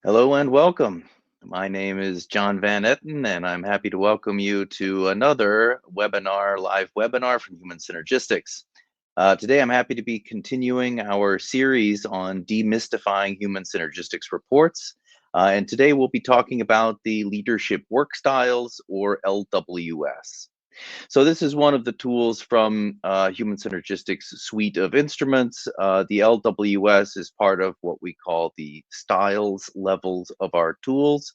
Hello and welcome. My name is John Van Etten, and I'm happy to welcome you to another live webinar from Human Synergistics. Today, I'm happy to be continuing our series on demystifying human synergistics reports. And today, we'll be talking about the leadership work styles, or LWS. So this is one of the tools from Human Synergistics suite of instruments. The LWS is part of what we call the styles levels of our tools.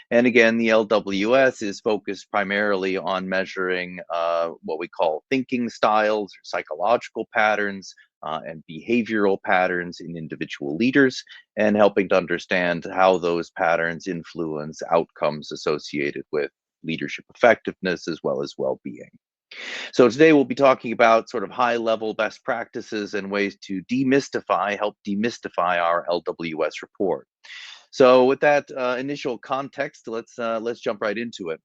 And again, the LWS is focused primarily on measuring what we call thinking styles or psychological patterns and behavioral patterns in individual leaders, and helping to understand how those patterns influence outcomes associated with leadership effectiveness as well as well-being. So today we'll be talking about sort of high-level best practices and ways to help demystify our LWS report. So with that initial context, let's jump right into it.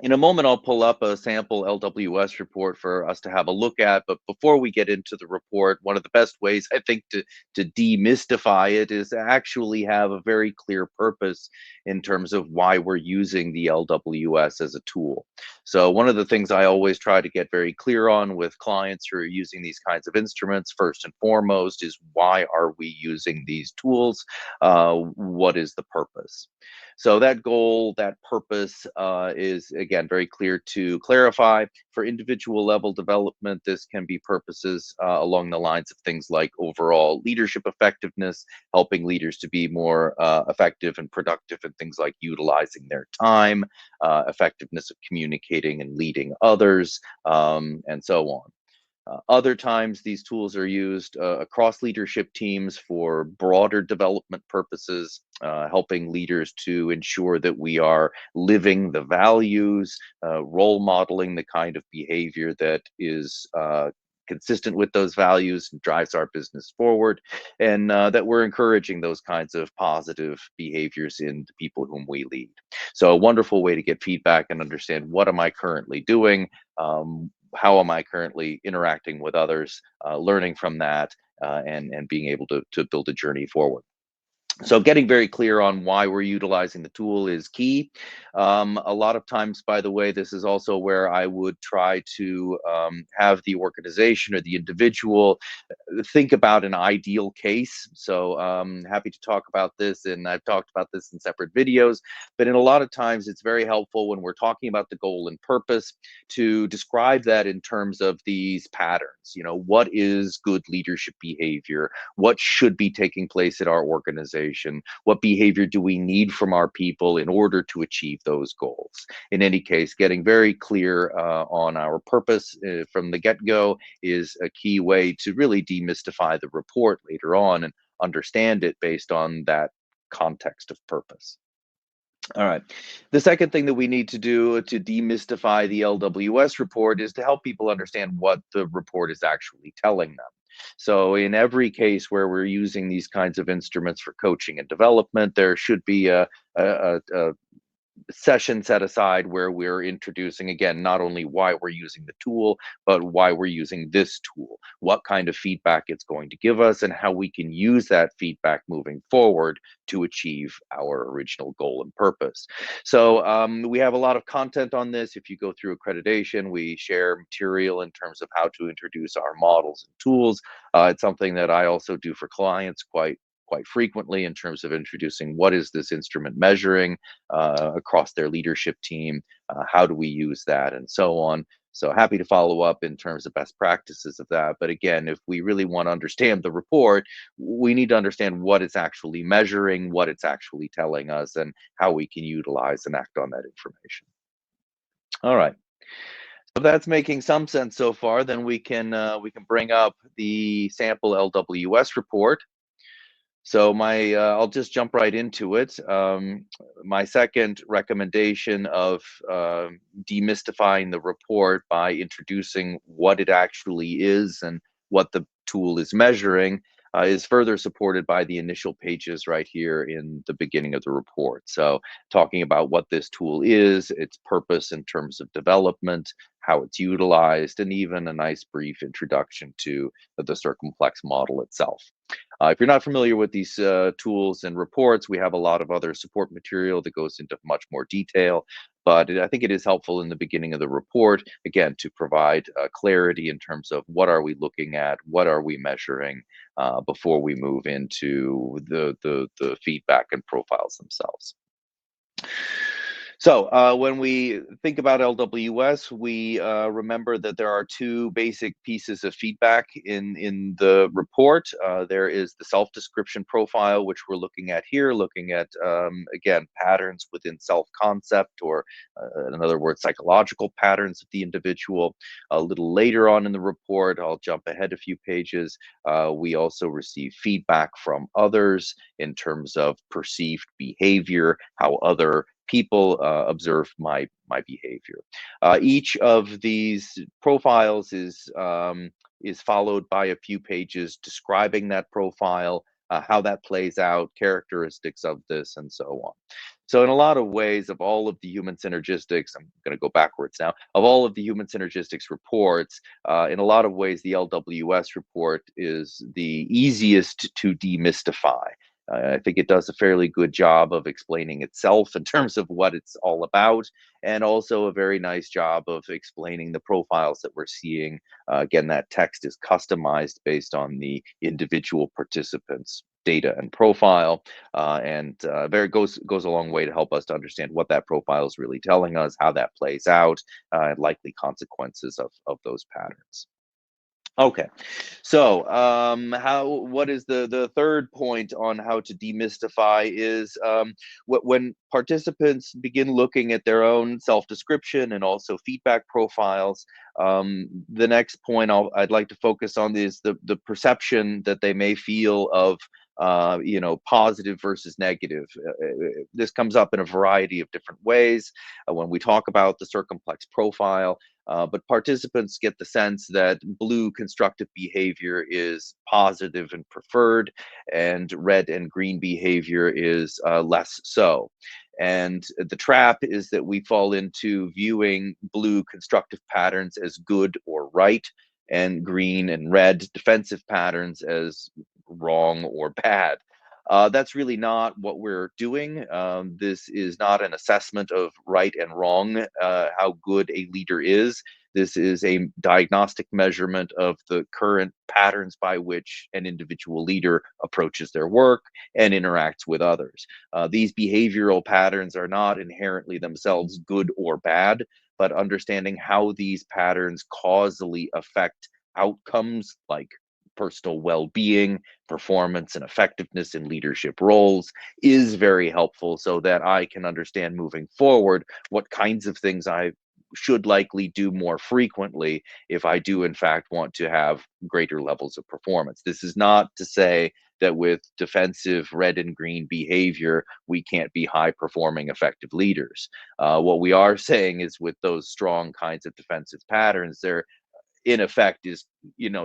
In a moment, I'll pull up a sample LWS report for us to have a look at. But before we get into the report, one of the best ways I think to demystify it is to actually have a very clear purpose in terms of why we're using the LWS as a tool. So one of the things I always try to get very clear on with clients who are using these kinds of instruments, first and foremost, is why are we using these tools? What is the purpose? So that goal, that purpose is, again, very clear to clarify. For individual level development, this can be purposes along the lines of things like overall leadership effectiveness, helping leaders to be more effective and productive in things like utilizing their time, effectiveness of communicating and leading others, and so on. Other times, these tools are used across leadership teams for broader development purposes, helping leaders to ensure that we are living the values, role modeling the kind of behavior that is consistent with those values and drives our business forward, and that we're encouraging those kinds of positive behaviors in the people whom we lead. So, a wonderful way to get feedback and understand what am I currently doing. How am I currently interacting with others, learning from that, and being able to build a journey forward. So getting very clear on why we're utilizing the tool is key. A lot of times, by the way, this is also where I would try to have the organization or the individual think about an ideal case. So happy to talk about this, and I've talked about this in separate videos, but in a lot of times it's very helpful when we're talking about the goal and purpose to describe that in terms of these patterns. What is good leadership behavior? What should be taking place at our organization? What behavior do we need from our people in order to achieve those goals? In any case, getting very clear on our purpose from the get-go is a key way to really demystify the report later on and understand it based on that context of purpose. All right. The second thing that we need to do to demystify the LWS report is to help people understand what the report is actually telling them. So, in every case where we're using these kinds of instruments for coaching and development, there should be a session set aside where we're introducing, again, not only why we're using the tool, but why we're using this tool, what kind of feedback it's going to give us, and how we can use that feedback moving forward to achieve our original goal and purpose. So we have a lot of content on this. If you go through accreditation, we share material in terms of how to introduce our models and tools. It's something that I also do for clients quite frequently in terms of introducing what is this instrument measuring across their leadership team, how do we use that, and so on. So happy to follow up in terms of best practices of that. But again, if we really want to understand the report, we need to understand what it's actually measuring, what it's actually telling us, and how we can utilize and act on that information. All right. So if that's making some sense so far, then we can bring up the sample LWS report. So I'll just jump right into it. My second recommendation of demystifying the report by introducing what it actually is and what the tool is measuring is further supported by the initial pages right here in the beginning of the report. So talking about what this tool is, its purpose in terms of development, how it's utilized, and even a nice brief introduction to the circumflex model itself. If you're not familiar with these tools and reports, we have a lot of other support material that goes into much more detail. But I think it is helpful in the beginning of the report, again, to provide clarity in terms of what are we looking at, what are we measuring before we move into the feedback and profiles themselves. So, when we think about LWS, we remember that there are two basic pieces of feedback in the report. There is the self-description profile, which we're looking at here, looking at again patterns within self-concept, or in other words, psychological patterns of the individual. A little later on in the report, I'll jump ahead a few pages. We also receive feedback from others in terms of perceived behavior, how other people observe my behavior. Each of these profiles is followed by a few pages describing that profile, how that plays out, characteristics of this, and so on. So, in a lot of ways, of all of the human synergistics, I'm going to go backwards now. Of all of the human synergistics reports, in a lot of ways, the LWS report is the easiest to demystify. I think it does a fairly good job of explaining itself in terms of what it's all about, and also a very nice job of explaining the profiles that we're seeing. Again, that text is customized based on the individual participants' data and profile, and very goes a long way to help us to understand what that profile is really telling us, how that plays out, and likely consequences of those patterns. Okay. So, what is the third point on how to demystify is when participants begin looking at their own self-description and also feedback profiles. The next point I'd like to focus on is the perception that they may feel of positive versus negative. This comes up in a variety of different ways when we talk about the circumplex profile. But participants get the sense that blue constructive behavior is positive and preferred, and red and green behavior is less so. And the trap is that we fall into viewing blue constructive patterns as good or right, and green and red defensive patterns as wrong or bad. That's really not what we're doing. This is not an assessment of right and wrong, how good a leader is. This is a diagnostic measurement of the current patterns by which an individual leader approaches their work and interacts with others. These behavioral patterns are not inherently themselves good or bad, but understanding how these patterns causally affect outcomes like personal well-being, performance, and effectiveness in leadership roles is very helpful, so that I can understand moving forward what kinds of things I should likely do more frequently if I do, in fact, want to have greater levels of performance. This is not to say that with defensive red and green behavior, we can't be high performing, effective leaders. What we are saying is with those strong kinds of defensive patterns, there in effect is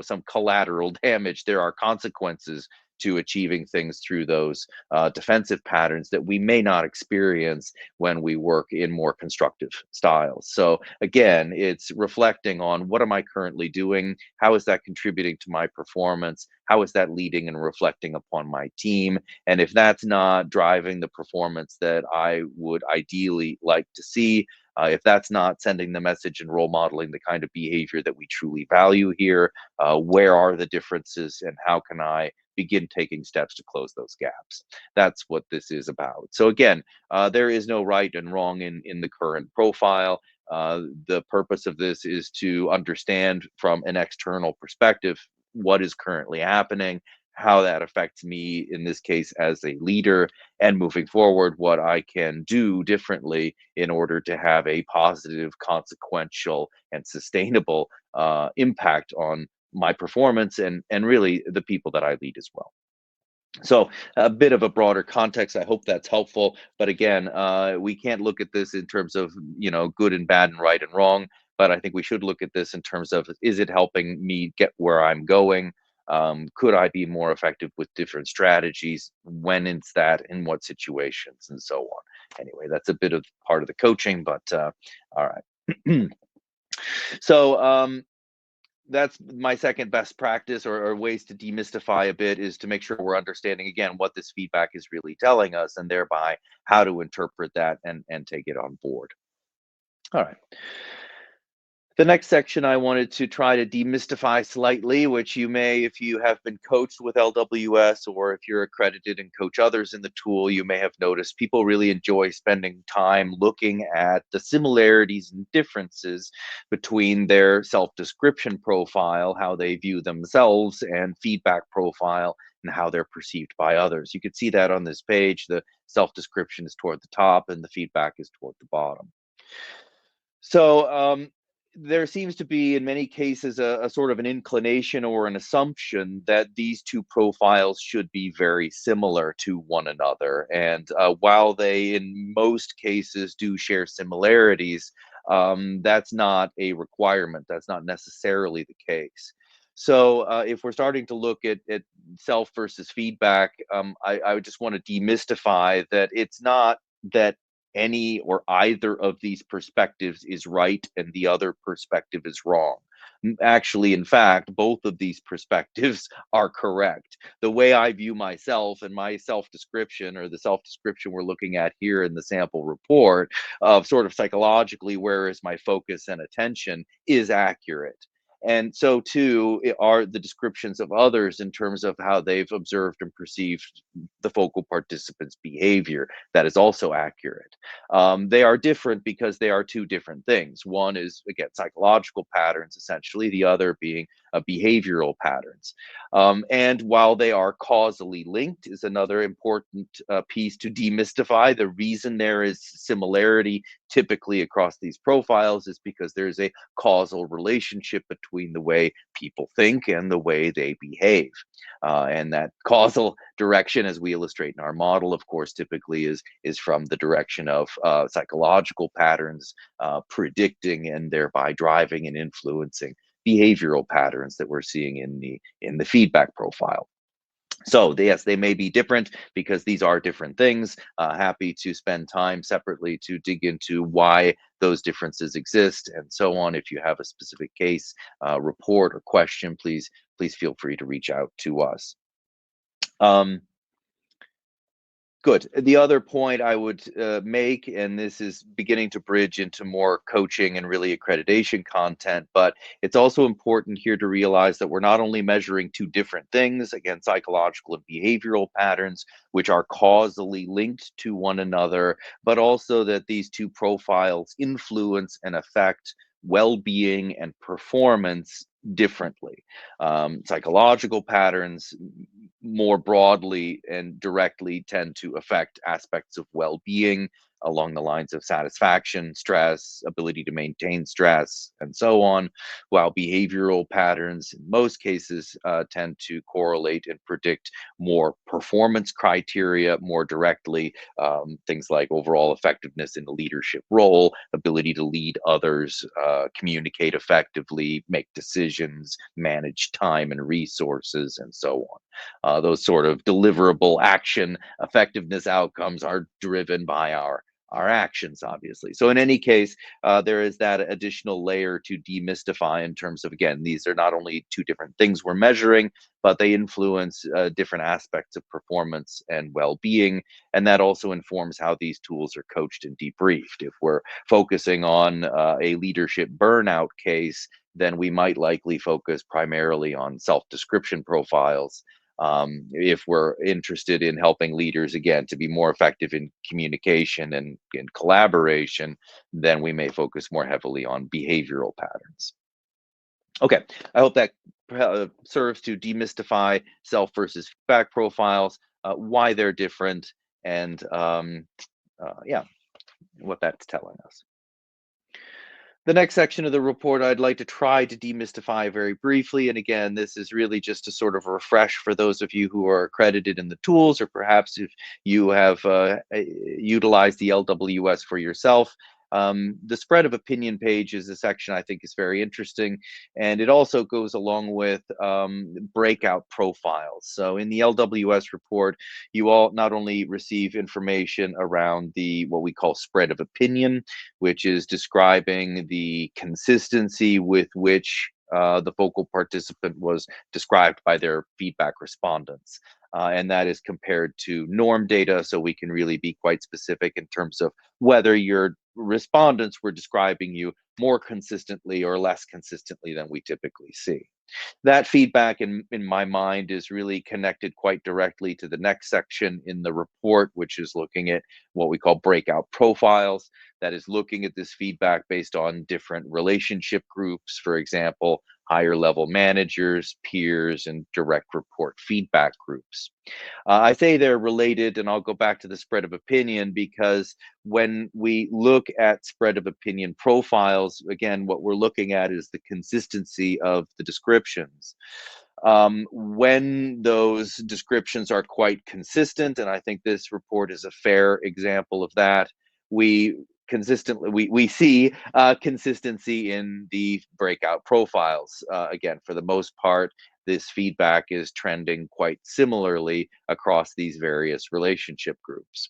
some collateral damage. There are consequences to achieving things through those defensive patterns that we may not experience when we work in more constructive styles. So again, it's reflecting on what am I currently doing, how is that contributing to my performance, how is that leading and reflecting upon my team, and if that's not driving the performance that I would ideally like to see, if that's not sending the message and role modeling the kind of behavior that we truly value here, where are the differences and how can I begin taking steps to close those gaps? That's what this is about. So, again, there is no right and wrong in the current profile. The purpose of this is to understand from an external perspective what is currently happening, how that affects me in this case as a leader, and moving forward, what I can do differently in order to have a positive, consequential, and sustainable impact on my performance and really the people that I lead as well. So a bit of a broader context. I hope that's helpful. But again, we can't look at this in terms of good and bad and right and wrong. But I think we should look at this in terms of, is it helping me get where I'm going? Could I be more effective with different strategies? When is that? In what situations? And so on. Anyway, that's a bit of part of the coaching. But all right. So that's my second best practice, or ways to demystify a bit, is to make sure we're understanding again what this feedback is really telling us, and thereby how to interpret that and take it on board. All right. The next section I wanted to try to demystify slightly, which you may, if you have been coached with LWS or if you're accredited and coach others in the tool, you may have noticed people really enjoy spending time looking at the similarities and differences between their self description profile, how they view themselves, and feedback profile, and how they're perceived by others. You can see that on this page. The self description is toward the top and the feedback is toward the bottom. So there seems to be, in many cases, a sort of an inclination or an assumption that these two profiles should be very similar to one another. And while they, in most cases, do share similarities, that's not a requirement. That's not necessarily the case. So if we're starting to look at self versus feedback, I would just want to demystify that it's not that any or either of these perspectives is right and the other perspective is wrong. Actually, in fact, both of these perspectives are correct. The way I view myself and my self description, or the self description we're looking at here in the sample report, of sort of psychologically where is my focus and attention, is accurate. And so too are the descriptions of others in terms of how they've observed and perceived the focal participant's behavior. That is also accurate. They are different because they are two different things. One is, again, psychological patterns, essentially, the other being behavioral patterns. And while they are causally linked, is another important piece to demystify. The reason there is similarity typically across these profiles is because there's a causal relationship between the way people think and the way they behave. And that causal direction, as we illustrate in our model, of course, typically is from the direction of psychological patterns predicting and thereby driving and influencing behavioral patterns that we're seeing in the feedback profile. So yes, they may be different because these are different things. Happy to spend time separately to dig into why those differences exist and so on. If you have a specific case, report, or question, please feel free to reach out to us. Um, Good. The other point I would make, and this is beginning to bridge into more coaching and really accreditation content, but it's also important here to realize that we're not only measuring two different things, again, psychological and behavioral patterns, which are causally linked to one another, but also that these two profiles influence and affect well being and performance differently. Psychological patterns more broadly and directly tend to affect aspects of well-being along the lines of satisfaction, stress, ability to maintain stress, and so on, while behavioral patterns in most cases tend to correlate and predict more performance criteria more directly, things like overall effectiveness in a leadership role, ability to lead others, communicate effectively, make decisions, manage time and resources, and so on. Those sort of deliverable action effectiveness outcomes are driven by our actions, obviously. So in any case, there is that additional layer to demystify in terms of, again, these are not only two different things we're measuring, but they influence different aspects of performance and well-being, and that also informs how these tools are coached and debriefed. If we're focusing on a leadership burnout case, then we might likely focus primarily on self-description profiles. If we're interested in helping leaders, again, to be more effective in communication and in collaboration, then we may focus more heavily on behavioral patterns. Okay, I hope that serves to demystify self versus feedback profiles, why they're different, and yeah, what that's telling us. The next section of the report I'd like to try to demystify very briefly. And again, this is really just to sort of refresh for those of you who are accredited in the tools, or perhaps if you have utilized the LWS for yourself. The spread of opinion page is a section I think is very interesting, and it also goes along with breakout profiles. So in the LWS report, you all not only receive information around the what we call spread of opinion, which is describing the consistency with which the focal participant was described by their feedback respondents. And that is compared to norm data, so we can really be quite specific in terms of whether your respondents were describing you more consistently or less consistently than we typically see. That feedback in my mind is really connected quite directly to the next section in the report, which is looking at what we call breakout profiles. That is looking at this feedback based on different relationship groups, for example, higher level managers, peers, and direct report feedback groups. I say they're related, and I'll go back to the spread of opinion because when we look at spread of opinion profiles, again, what we're looking at is the consistency of the descriptions. When those descriptions are quite consistent, and I think this report is a fair example of that, we we see consistency in the breakout profiles. Again, for the most part, this feedback is trending quite similarly across these various relationship groups.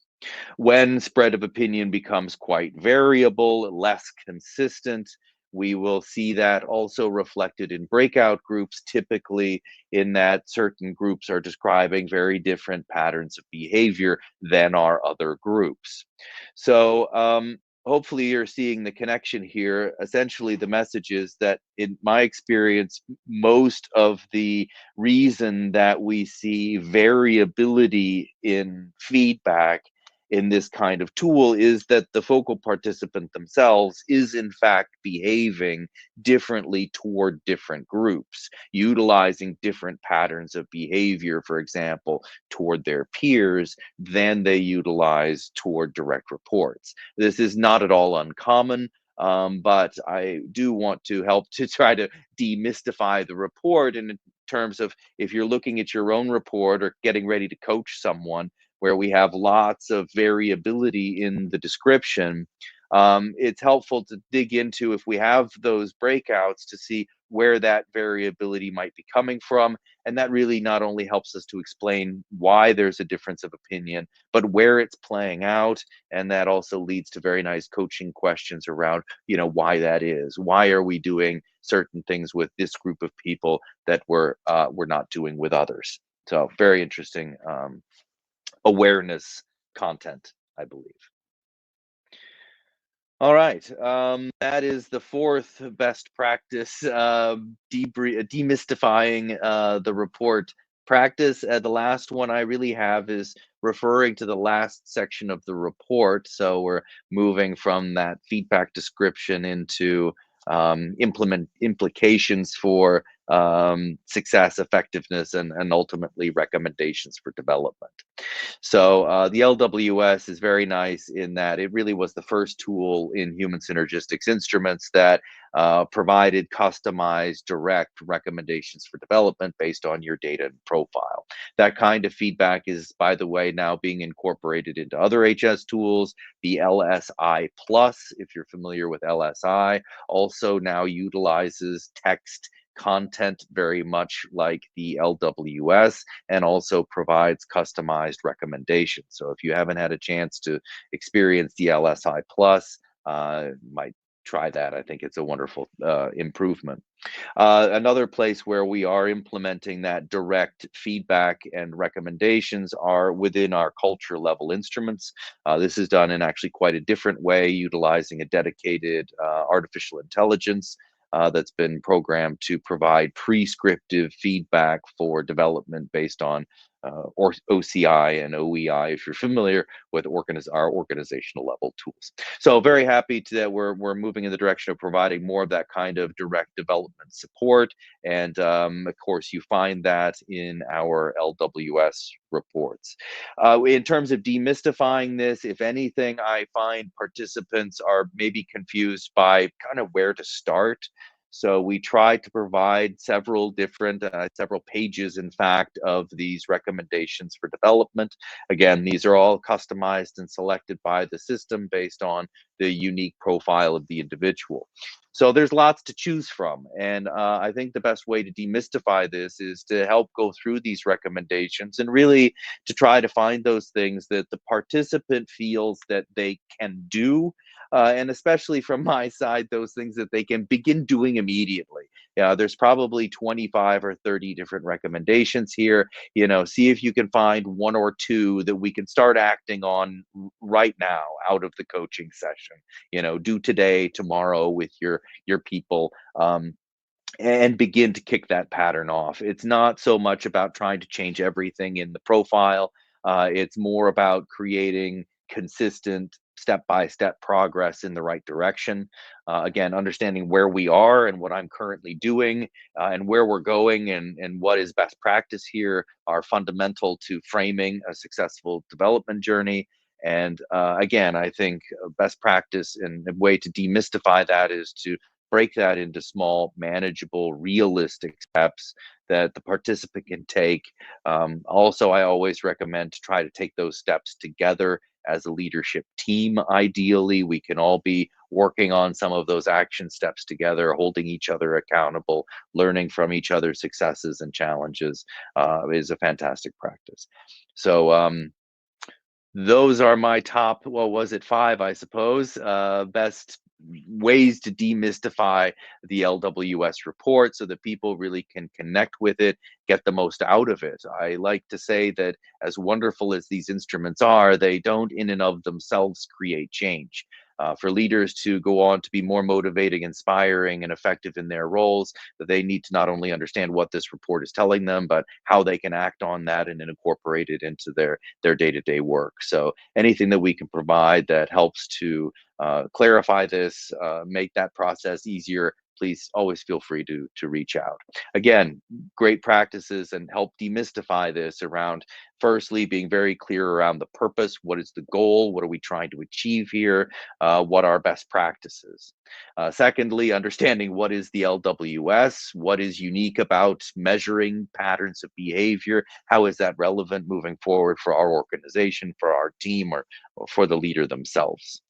When spread of opinion becomes quite variable, less consistent, we will see that also reflected in breakout groups, typically in that certain groups are describing very different patterns of behavior than our other groups. So, hopefully, you're seeing the connection here. Essentially, the message is that, in my experience, most of the reason that we see variability in feedback in this kind of tool is that the focal participant themselves is in fact behaving differently toward different groups, utilizing different patterns of behavior, for example, toward their peers than they utilize toward direct reports. This is not at all uncommon. But I do want to help to try to demystify the report in terms of, if you're looking at your own report or getting ready to coach someone where we have lots of variability in the description, it's helpful to dig into, if we have those breakouts, to see where that variability might be coming from. And that really not only helps us to explain why there's a difference of opinion, but where it's playing out. And that also leads to very nice coaching questions around, why that is. Why are we doing certain things with this group of people that we're not doing with others? So very interesting awareness content, I believe. All right, that is the fourth best practice, demystifying the report practice. The last one I really have is referring to the last section of the report. So we're moving from that feedback description into implement implications for success, effectiveness, and ultimately recommendations for development. So the LWS is very nice in that it really was the first tool in human synergistics instruments that provided customized, direct recommendations for development based on your data and profile. That kind of feedback is, by the way, now being incorporated into other HS tools. The LSI Plus, if you're familiar with LSI, also now utilizes text content very much like the LWS, and also provides customized recommendations. So if you haven't had a chance to experience the LSI Plus, might try that. I think it's a wonderful improvement. Another place where we are implementing that direct feedback and recommendations are within our culture level instruments. This is done in actually quite a different way, utilizing a dedicated artificial intelligence that's been programmed to provide prescriptive feedback for development based on or OCI and OEI, if you're familiar with our organizational level tools. So very happy that we're moving in the direction of providing more of that kind of direct development support. And of course, you find that in our LWS reports. In terms of demystifying this, if anything, I find participants are maybe confused by kind of where to start. So we try to provide several different, several pages, in fact, of these recommendations for development. Again, these are all customized and selected by the system based on the unique profile of the individual. So there's lots to choose from. And I think the best way to demystify this is to help go through these recommendations and really to try to find those things that the participant feels that they can do, and especially from my side, those things that they can begin doing immediately. Yeah, there's probably 25 or 30 different recommendations here. See if you can find one or two that we can start acting on right now out of the coaching session. Do today, tomorrow with your people. And begin to kick that pattern off. It's not so much about trying to change everything in the profile. It's more about creating consistent step by step progress in the right direction. Again, understanding where we are and what I'm currently doing, and where we're going, and what is best practice here are fundamental to framing a successful development journey. And again, I think best practice and a way to demystify that is to break that into small, manageable, realistic steps that the participant can take. Also, I always recommend to try to take those steps together as a leadership team. Ideally, we can all be working on some of those action steps together, holding each other accountable, learning from each other's successes and challenges is a fantastic practice. So, those are my top, well, was it five, I suppose, best ways to demystify the LWS report so that people really can connect with it, get the most out of it. I like to say that as wonderful as these instruments are, they don't in and of themselves create change. For leaders to go on to be more motivating, inspiring, and effective in their roles, that they need to not only understand what this report is telling them, but how they can act on that and incorporate it into their day-to-day work. So anything that we can provide that helps to clarify this, make that process easier, please always feel free to reach out. Again, great practices and help demystify this around firstly being very clear around the purpose. What is the goal? What are we trying to achieve here? What are best practices? Secondly, understanding what is the LWS, what is unique about measuring patterns of behavior, how is that relevant moving forward for our organization, for our team, or for the leader themselves.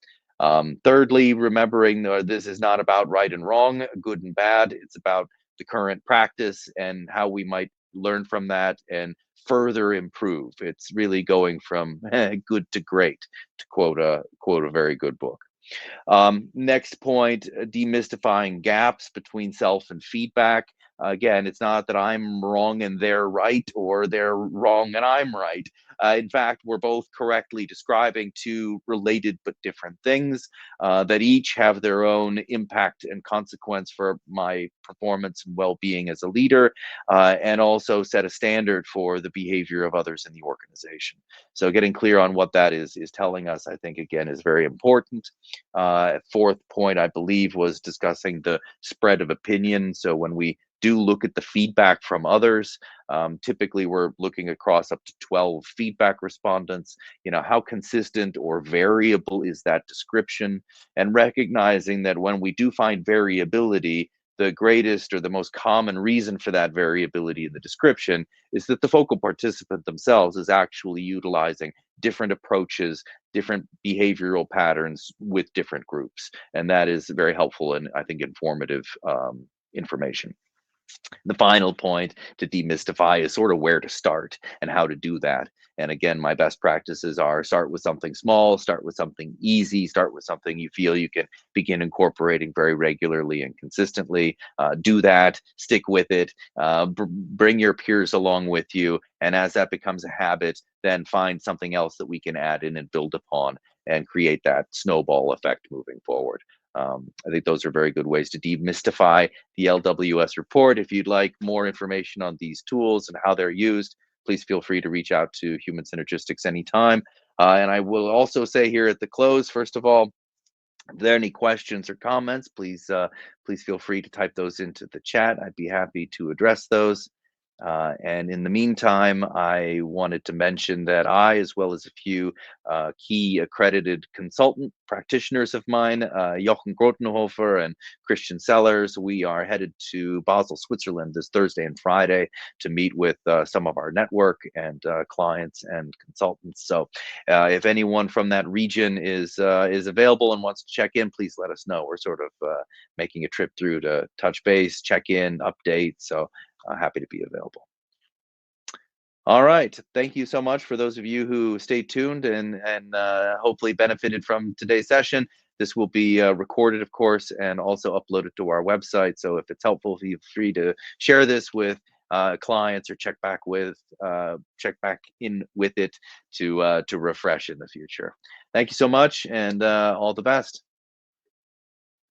Thirdly, remembering this is not about right and wrong, good and bad. It's about the current practice and how we might learn from that and further improve. It's really going from good to great, to quote a very good book. Next point, demystifying gaps between self and feedback. Again, it's not that I'm wrong and they're right, or they're wrong and I'm right. In fact, we're both correctly describing two related but different things that each have their own impact and consequence for my performance and well being as a leader, and also set a standard for the behavior of others in the organization. So, getting clear on what that is telling us, I think, again, is very important. Fourth point, I believe, was discussing the spread of opinion. So when we do look at the feedback from others, typically we're looking across up to 12 feedback respondents. How consistent or variable is that description? And recognizing that when we do find variability, the greatest or the most common reason for that variability in the description is that the focal participant themselves is actually utilizing different approaches, different behavioral patterns with different groups. And that is very helpful and I think informative information. The final point to demystify is sort of where to start and how to do that. And again, my best practices are start with something small, start with something easy, start with something you feel you can begin incorporating very regularly and consistently. Do that, stick with it, bring your peers along with you. And as that becomes a habit, then find something else that we can add in and build upon and create that snowball effect moving forward. I think those are very good ways to demystify the LWS report. If you'd like more information on these tools and how they're used, please feel free to reach out to Human Synergistics anytime. And I will also say here at the close, first of all, if there are any questions or comments, please feel free to type those into the chat. I'd be happy to address those. And in the meantime, I wanted to mention that I, as well as a few key accredited consultant practitioners of mine, Jochen Grotenhofer and Christian Sellers, we are headed to Basel, Switzerland this Thursday and Friday to meet with some of our network and clients and consultants. So if anyone from that region is available and wants to check in, please let us know. We're sort of making a trip through to touch base, check in, update. So happy to be available. All right. Thank you so much for those of you who stayed tuned and hopefully benefited from today's session. This will be recorded, of course, and also uploaded to our website. So if it's helpful, feel free to share this with clients or check back in with it to refresh in the future. Thank you so much, and all the best.